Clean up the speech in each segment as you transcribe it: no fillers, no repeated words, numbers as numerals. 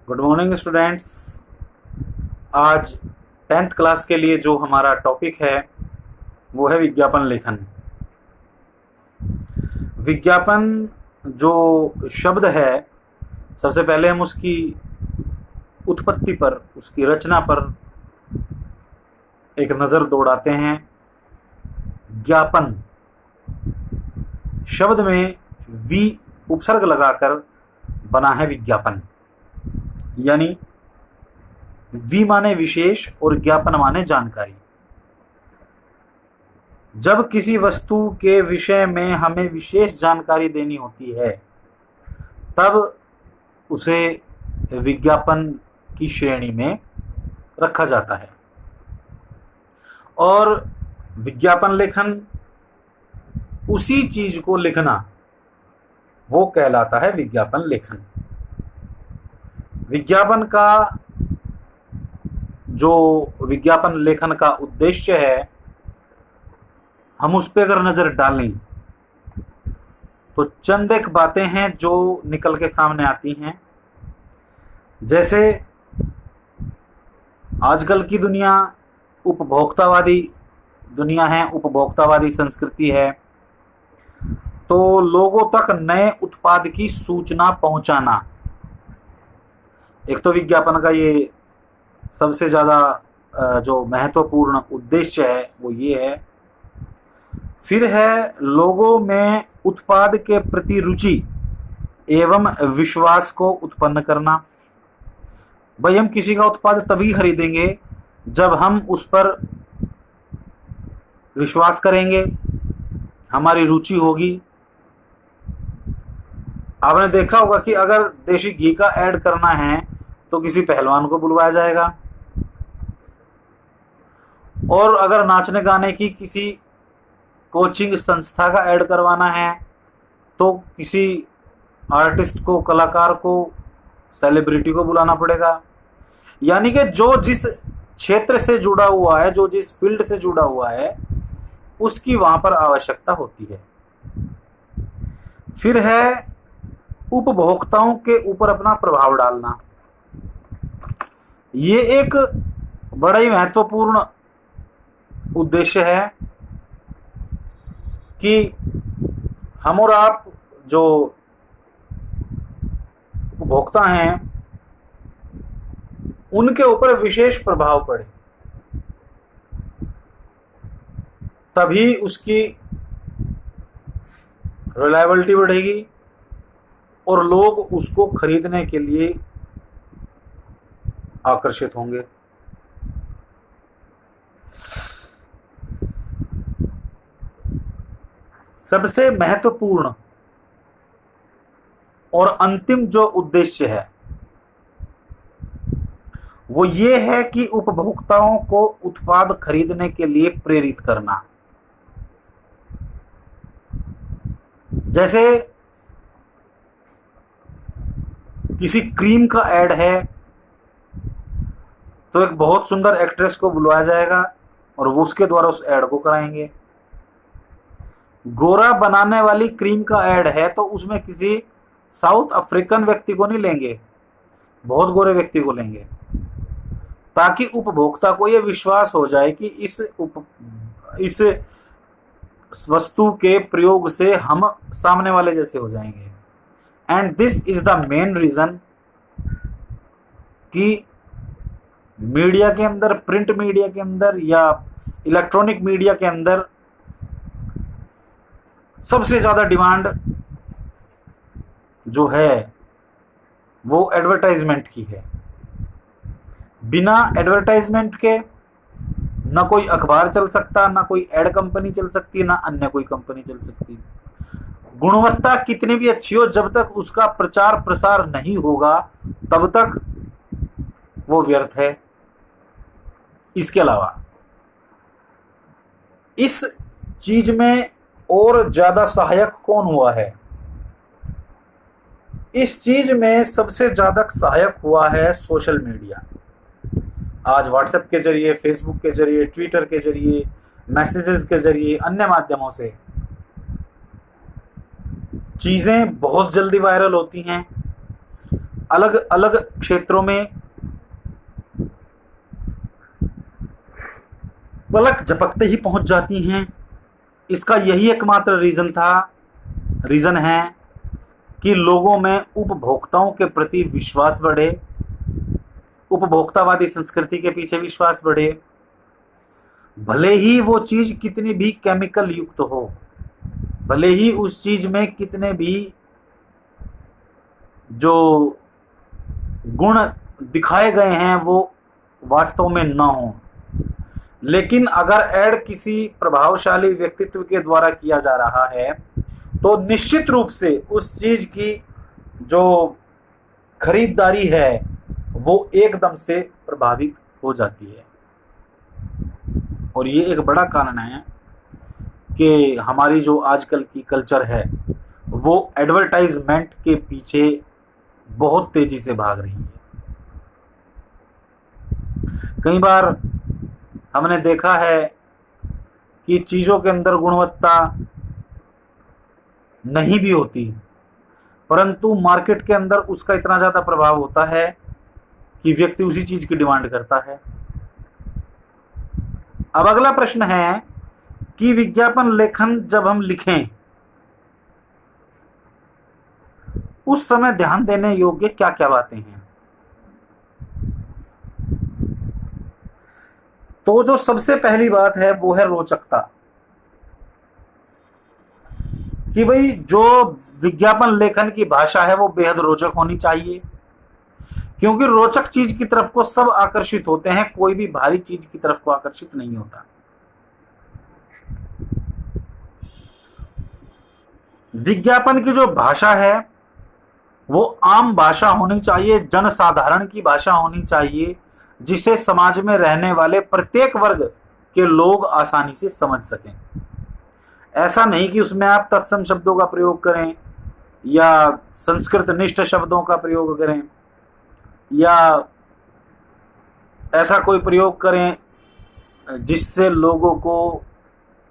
Good morning students. आज 10th class के लिए जो हमारा टॉपिक है वो है विज्ञापन लेखन। विज्ञापन जो शब्द है, सबसे पहले हम उसकी उत्पत्ति पर, उसकी रचना पर एक नज़र दौड़ाते हैं। ज्ञापन शब्द में वी उपसर्ग लगाकर बना है विज्ञापन, यानी वी माने विशेष और ज्ञापन माने जानकारी। जब किसी वस्तु के विषय में हमें विशेष जानकारी देनी होती है तब उसे विज्ञापन की श्रेणी में रखा जाता है। और विज्ञापन लेखन, उसी चीज को लिखना, वो कहलाता है विज्ञापन लेखन। विज्ञापन का जो विज्ञापन लेखन का उद्देश्य है, हम उस पर अगर नजर डालें तो चंद एक बातें हैं जो निकल के सामने आती हैं। जैसे आजकल की दुनिया उपभोक्तावादी दुनिया है, उपभोक्तावादी संस्कृति है, तो लोगों तक नए उत्पाद की सूचना पहुंचाना, एक तो विज्ञापन का ये सबसे ज़्यादा जो महत्वपूर्ण उद्देश्य है वो ये है। फिर है लोगों में उत्पाद के प्रति रुचि एवं विश्वास को उत्पन्न करना। भाई, हम किसी का उत्पाद तभी खरीदेंगे जब हम उस पर विश्वास करेंगे, हमारी रुचि होगी। आपने देखा होगा कि अगर देशी घी का ऐड करना है तो किसी पहलवान को बुलवाया जाएगा, और अगर नाचने गाने की किसी कोचिंग संस्था का ऐड करवाना है तो किसी आर्टिस्ट को, कलाकार को, सेलिब्रिटी को बुलाना पड़ेगा। यानी कि जो जिस क्षेत्र से जुड़ा हुआ है, जो जिस फील्ड से जुड़ा हुआ है, उसकी वहां पर आवश्यकता होती है। फिर है उपभोक्ताओं के ऊपर अपना प्रभाव डालना। ये एक बड़ा ही महत्वपूर्ण उद्देश्य है कि हम और आप जो उपभोक्ता हैं उनके ऊपर विशेष प्रभाव पड़े, तभी उसकी रिलायबिलिटी बढ़ेगी और लोग उसको खरीदने के लिए आकर्षित होंगे। सबसे महत्वपूर्ण और अंतिम जो उद्देश्य है वो ये है कि उपभोक्ताओं को उत्पाद खरीदने के लिए प्रेरित करना। जैसे किसी क्रीम का ऐड है तो एक बहुत सुंदर एक्ट्रेस को बुलवाया जाएगा और वो उसके द्वारा उस ऐड को कराएंगे। गोरा बनाने वाली क्रीम का ऐड है तो उसमें किसी साउथ अफ्रीकन व्यक्ति को नहीं लेंगे, बहुत गोरे व्यक्ति को लेंगे, ताकि उपभोक्ता को यह विश्वास हो जाए कि इस वस्तु के प्रयोग से हम सामने वाले जैसे हो जाएंगे। And this is the main reason कि मीडिया के अंदर, प्रिंट मीडिया के अंदर या इलेक्ट्रॉनिक मीडिया के अंदर सबसे ज्यादा डिमांड जो है वो एडवर्टाइजमेंट की है। बिना एडवर्टाइजमेंट के ना कोई अखबार चल सकता, ना कोई एड कंपनी चल सकती, ना अन्य कोई कंपनी चल सकती। गुणवत्ता कितनी भी अच्छी हो, जब तक उसका प्रचार प्रसार नहीं होगा तब तक वो व्यर्थ है। इसके अलावा इस चीज में और ज्यादा सहायक कौन हुआ है? इस चीज में सबसे ज्यादा सहायक हुआ है सोशल मीडिया। आज व्हाट्सएप के जरिए, फेसबुक के जरिए, ट्विटर के जरिए, मैसेजेस के जरिए, अन्य माध्यमों से चीजें बहुत जल्दी वायरल होती हैं। अलग अलग क्षेत्रों में पलक झपकते ही पहुंच जाती हैं। इसका यही एकमात्र रीजन है कि लोगों में उपभोक्ताओं के प्रति विश्वास बढ़े, उपभोक्तावादी संस्कृति के पीछे विश्वास बढ़े, भले ही वो चीज कितनी भी केमिकल युक्त हो, भले ही उस चीज में कितने भी जो गुण दिखाए गए हैं वो वास्तव में न हो, लेकिन अगर ऐड किसी प्रभावशाली व्यक्तित्व के द्वारा किया जा रहा है तो निश्चित रूप से उस चीज की जो खरीदारी है वो एकदम से प्रभावित हो जाती है। और ये एक बड़ा कारण है कि हमारी जो आजकल की कल्चर है वो एडवर्टाइजमेंट के पीछे बहुत तेजी से भाग रही है। कई बार हमने देखा है कि चीजों के अंदर गुणवत्ता नहीं भी होती, परंतु मार्केट के अंदर उसका इतना ज्यादा प्रभाव होता है कि व्यक्ति उसी चीज की डिमांड करता है। अब अगला प्रश्न है कि विज्ञापन लेखन जब हम लिखें उस समय ध्यान देने योग्य क्या क्या बातें हैं। तो जो सबसे पहली बात है वो है रोचकता, कि भाई जो विज्ञापन लेखन की भाषा है वो बेहद रोचक होनी चाहिए, क्योंकि रोचक चीज की तरफ को सब आकर्षित होते हैं, कोई भी भारी चीज की तरफ को आकर्षित नहीं होता। विज्ञापन की जो भाषा है वो आम भाषा होनी चाहिए, जनसाधारण की भाषा होनी चाहिए, जिसे समाज में रहने वाले प्रत्येक वर्ग के लोग आसानी से समझ सकें। ऐसा नहीं कि उसमें आप तत्सम शब्दों का प्रयोग करें या संस्कृत निष्ठ शब्दों का प्रयोग करें या ऐसा कोई प्रयोग करें जिससे लोगों को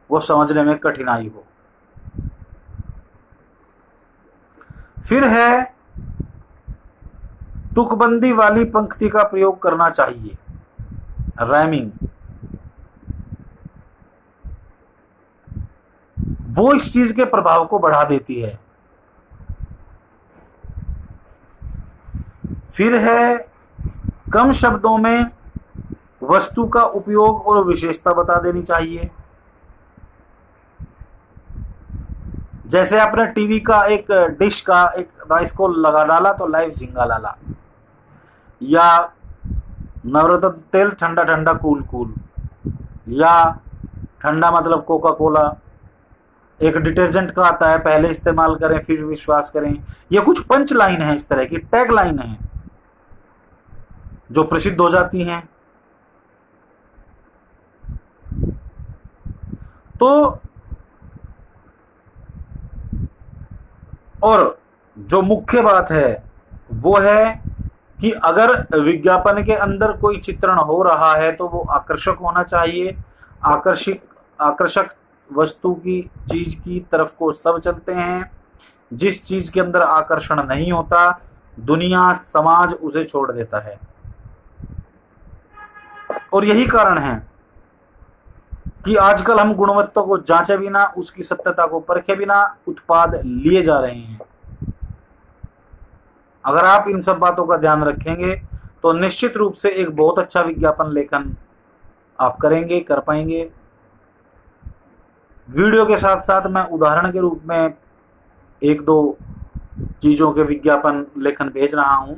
वो समझने में कठिनाई हो। फिर है तुकबंदी वाली पंक्ति का प्रयोग करना चाहिए, राइमिंग। वो इस चीज के प्रभाव को बढ़ा देती है। फिर है कम शब्दों में वस्तु का उपयोग और विशेषता बता देनी चाहिए। जैसे आपने टीवी का एक डिश का एक राइस को लगा डाला तो लाइव झींगा लाला, या नवरत्न तेल ठंडा ठंडा कूल कूल, या ठंडा मतलब कोका कोला। एक डिटर्जेंट का आता है, पहले इस्तेमाल करें फिर विश्वास करें। ये कुछ पंच लाइन है, इस तरह की टैग लाइन है जो प्रसिद्ध हो जाती हैं। तो और जो मुख्य बात है वो है कि अगर विज्ञापन के अंदर कोई चित्रण हो रहा है तो वो आकर्षक होना चाहिए। आकर्षक वस्तु की चीज की तरफ को सब चलते हैं। जिस चीज के अंदर आकर्षण नहीं होता, दुनिया समाज उसे छोड़ देता है। और यही कारण है कि आजकल हम गुणवत्ता को जांचे बिना, उसकी सत्यता को परखे बिना उत्पाद लिए जा रहे हैं। अगर आप इन सब बातों का ध्यान रखेंगे तो निश्चित रूप से एक बहुत अच्छा विज्ञापन लेखन आप कर पाएंगे। वीडियो के साथ साथ मैं उदाहरण के रूप में एक दो चीजों के विज्ञापन लेखन भेज रहा हूं,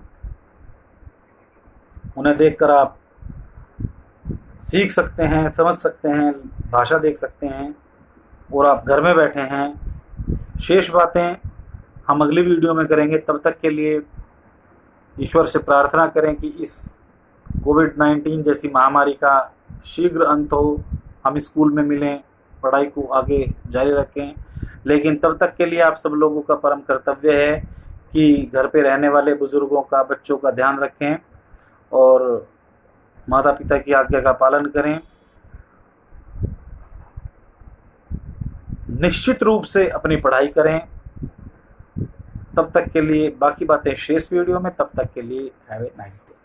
उन्हें देखकर आप सीख सकते हैं, समझ सकते हैं, भाषा देख सकते हैं, और आप घर में बैठे हैं। शेष बातें हम अगली वीडियो में करेंगे। तब तक के लिए ईश्वर से प्रार्थना करें कि इस कोविड-19 जैसी महामारी का शीघ्र अंत हो, हम स्कूल में मिलें, पढ़ाई को आगे जारी रखें। लेकिन तब तक के लिए आप सब लोगों का परम कर्तव्य है कि घर पे रहने वाले बुजुर्गों का, बच्चों का ध्यान रखें और माता पिता की आज्ञा का पालन करें। निश्चित रूप से अपनी पढ़ाई करें, तब तक के लिए बाकी बातें शेष वीडियो में, तब तक के लिए हैव ए नाइस डे।